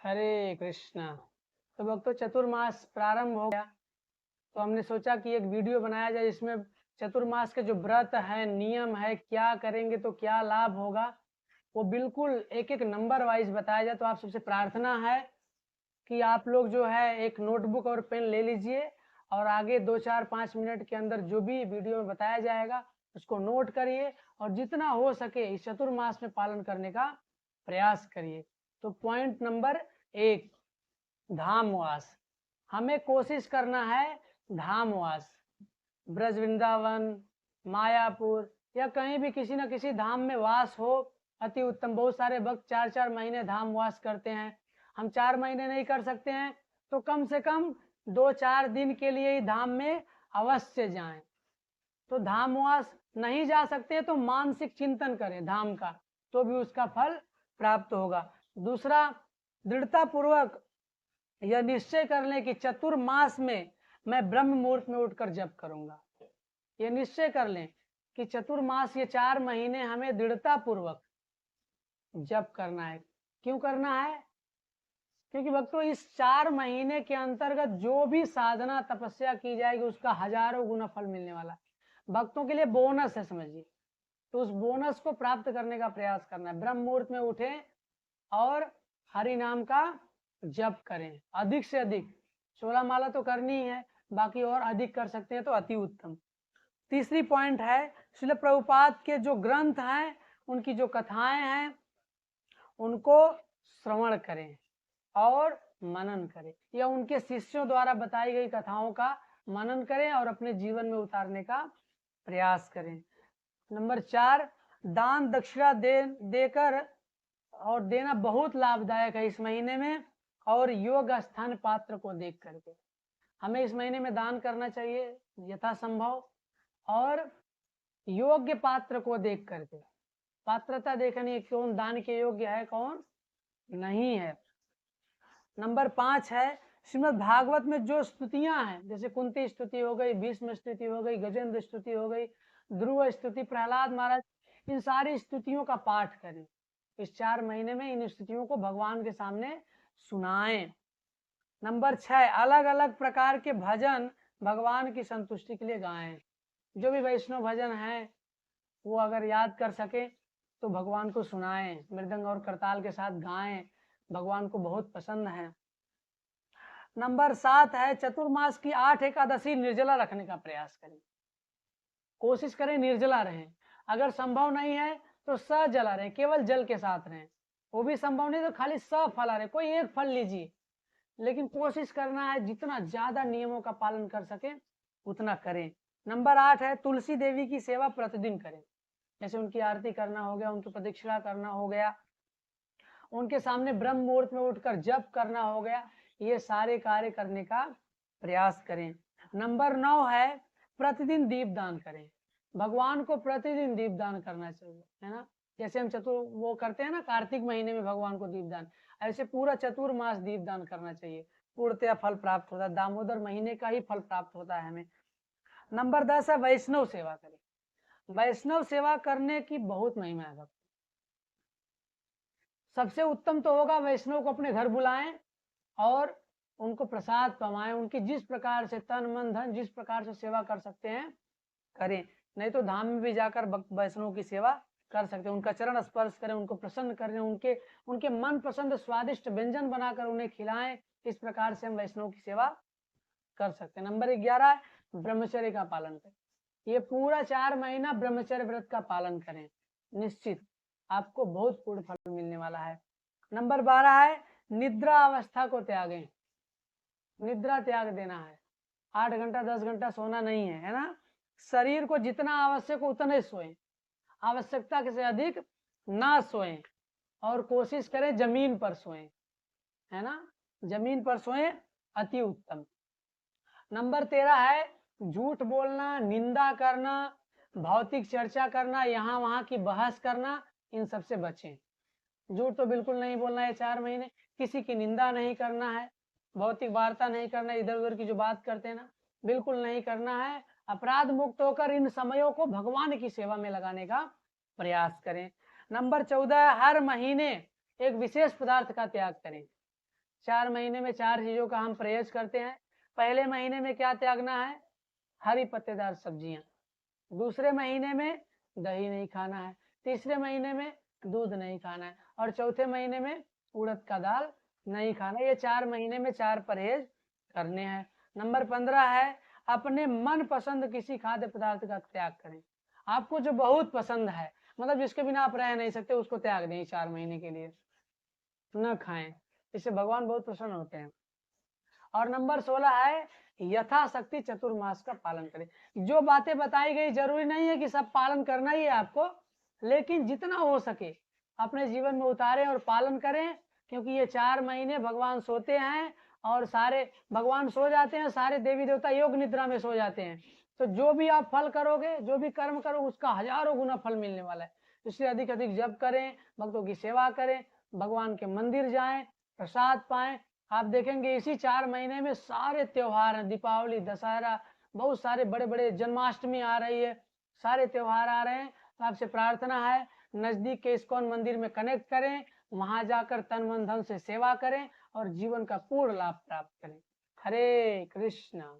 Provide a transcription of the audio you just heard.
हरे कृष्णा। तो भक्तों, चतुर्मास प्रारंभ हो गया, तो हमने सोचा कि एक वीडियो बनाया जाए जिसमें चतुर्मास के जो व्रत है, नियम है, क्या करेंगे तो क्या लाभ होगा, वो बिल्कुल एक एक नंबर वाइज बताया जाए। तो आप सबसे प्रार्थना है कि आप लोग जो है एक नोटबुक और पेन ले लीजिए और आगे 2-4-5 मिनट के अंदर जो भी वीडियो में बताया जाएगा उसको नोट करिए और जितना हो सके इस चतुर्मास में पालन करने का प्रयास करिए। तो पॉइंट नंबर 1, धामवास। हमें कोशिश करना है धामवास, ब्रज वृंदावन, मायापुर या कहीं भी किसी न किसी धाम में वास हो, अति उत्तम। बहुत सारे भक्त 4-4 महीने धाम वास करते हैं। हम 4 महीने नहीं कर सकते हैं तो कम से कम 2-4 दिन के लिए ही धाम में अवश्य जाएं। तो धामवास नहीं जा सकते तो मानसिक चिंतन करें धाम का, तो भी उसका फल प्राप्त होगा। दूसरा, दृढ़ता पूर्वक यह निश्चय कर लें कि चतुर्मास में मैं ब्रह्म मुहूर्त में उठकर जप करूंगा। ये निश्चय कर लें कि चतुर्मास, ये 4 महीने हमें दृढ़ता पूर्वक जप करना है। क्यों करना है? क्योंकि भक्तों, इस 4 महीने के अंतर्गत जो भी साधना तपस्या की जाएगी उसका हजारों गुना फल मिलने वाला है। भक्तों के लिए बोनस है, समझिए। तो उस बोनस को प्राप्त करने का प्रयास करना है। ब्रह्म मुहूर्त में उठें और हरि नाम का जप करें, अधिक से अधिक। 16 माला तो करनी ही है, बाकी और अधिक कर सकते हैं तो अति उत्तम। तीसरी पॉइंट है, श्रील प्रभुपाद के जो ग्रंथ हैं, उनकी जो कथाएं हैं, उनको श्रवण करें और मनन करें, या उनके शिष्यों द्वारा बताई गई कथाओं का मनन करें और अपने जीवन में उतारने का प्रयास करें। नंबर 4, दान दक्षिणा देकर और देना बहुत लाभदायक है इस महीने में। और योग स्थान पात्र को देख करके हमें इस महीने में दान करना चाहिए यथासंभव, और योग्य पात्र को देख करके। पात्रता देखनी है, कौन दान के योग्य है, कौन नहीं है। नंबर 5 है, श्रीमद् भागवत में जो स्तुतियां हैं, जैसे कुंती स्तुति हो गई, भीष्म स्तुति हो गई, गजेंद्र स्तुति हो गई, ध्रुव स्तुति, प्रहलाद महाराज, इन सारी स्तुतियों का पाठ करें। इस 4 महीने में इन स्तुतियों को भगवान के सामने सुनाएं। नंबर 6, अलग अलग प्रकार के भजन भगवान की संतुष्टि के लिए गाएं। जो भी वैष्णव भजन है वो अगर याद कर सके तो भगवान को सुनाएं, मृदंग और करताल के साथ गाएं, भगवान को बहुत पसंद है। नंबर 7 है, चतुर्मास की 8 एकादशी निर्जला रखने का प्रयास करें। कोशिश करें निर्जला रहें। अगर संभव नहीं है तो सजला रहें, केवल जल के साथ रहें। वो भी संभव नहीं तो खाली फल रहे, कोई एक फल लीजिए, लेकिन कोशिश करना है जितना ज्यादा नियमों का पालन कर सके उतना करें। नंबर 8 है, तुलसी देवी की सेवा प्रतिदिन करें। जैसे उनकी आरती करना हो गया, उनकी प्रदक्षिणा करना हो गया, उनके सामने ब्रह्म मुहूर्त में उठकर जप करना हो गया, ये सारे कार्य करने का प्रयास करें। नंबर 9 है, प्रतिदिन दीपदान करें। भगवान को प्रतिदिन दीपदान करना चाहिए, है ना। जैसे हम वो करते हैं ना कार्तिक महीने में भगवान को दीपदान, ऐसे पूरा चतुर्मास दीपदान करना चाहिए, पूर्णतया फल प्राप्त होता है। दामोदर महीने का ही फल प्राप्त होता है हमें। नंबर 10 है, वैष्णव सेवा करें। वैष्णव सेवा करने की बहुत महिमा है। सबसे उत्तम तो होगा वैष्णव को अपने घर बुलाएं और उनको प्रसाद पवाएं, उनकी जिस प्रकार से तन मन धन जिस प्रकार से सेवा कर सकते हैं करें। नहीं तो धाम में भी जाकर वैष्णव की सेवा कर सकते हैं, उनका चरण स्पर्श करें, उनको प्रसन्न करें, उनके मन पसंद स्वादिष्ट व्यंजन बनाकर उन्हें खिलाएं। इस प्रकार से हम वैष्णव की सेवा कर सकते हैं। नंबर 11, ब्रह्मचर्य का पालन करें। ये पूरा 4 महीना ब्रह्मचर्य व्रत का पालन करें, निश्चित आपको बहुत पूर्ण फल मिलने वाला है। नंबर 12 है, निद्रा अवस्था को त्यागें। निद्रा त्याग देना है, 8 घंटा 10 घंटा सोना नहीं है, है ना। शरीर को जितना आवश्यक हो उतना ही सोएं, आवश्यकता से अधिक ना सोएं, और कोशिश करें जमीन पर सोएं, है ना, जमीन पर सोएं, अति उत्तम। नंबर 13 है, झूठ बोलना, निंदा करना, भौतिक चर्चा करना, यहाँ वहां की बहस करना, इन सबसे बचें। झूठ तो बिल्कुल नहीं बोलना है 4 महीने, किसी की निंदा नहीं करना है, भौतिक वार्ता नहीं करना, इधर उधर की जो बात करते हैं ना, बिल्कुल नहीं करना है। अपराध मुक्त होकर इन समयों को भगवान की सेवा में लगाने का प्रयास करें। नंबर 14, हर महीने एक विशेष पदार्थ का त्याग करें। 4 महीने में 4 चीज़ों का हम परहेज करते हैं। पहले महीने में क्या त्यागना है? हरी पत्तेदार सब्जियाँ। दूसरे महीने में दही नहीं खाना है। तीसरे महीने में दूध नहीं खाना है और चौथे महीने में उड़द का दाल नहीं खाना। ये 4 महीने में 4 परहेज करने हैं। नंबर 15 है अपने मनपसंद किसी खाद्य पदार्थ का त्याग करें। आपको जो बहुत पसंद है, मतलब जिसके बिना आप रह नहीं सकते, उसको त्याग दें 4 महीने के लिए, न खाएं। इससे भगवान बहुत प्रसन्न होते हैं। और नंबर 16 है यथाशक्ति चतुर्मास का पालन करें। जो बातें बताई गई जरूरी नहीं है कि सब पालन करना ही है आपको, लेकिन जितना हो सके अपने जीवन में उतारें और पालन करें, क्योंकि ये 4 महीने भगवान सोते हैं और सारे भगवान सो जाते हैं, सारे देवी देवता योग निद्रा में सो जाते हैं। तो जो भी आप फल करोगे, जो भी कर्म करोगे, उसका हजारों गुना फल मिलने वाला है। इसलिए अधिक अधिक जप करें, भक्तों की सेवा करें, भगवान के मंदिर जाएं, प्रसाद पाएं। आप देखेंगे इसी 4 महीने में सारे त्योहार हैं, दीपावली, दशहरा, बहुत सारे बड़े बड़े, जन्माष्टमी आ रही है, सारे त्योहार आ रहे हैं। तो आपसे प्रार्थना है नजदीक के इस्कॉन मंदिर में कनेक्ट करें, वहां जाकर तन मन धन से सेवा करें और जीवन का पूर्ण लाभ प्राप्त करें। हरे कृष्णा।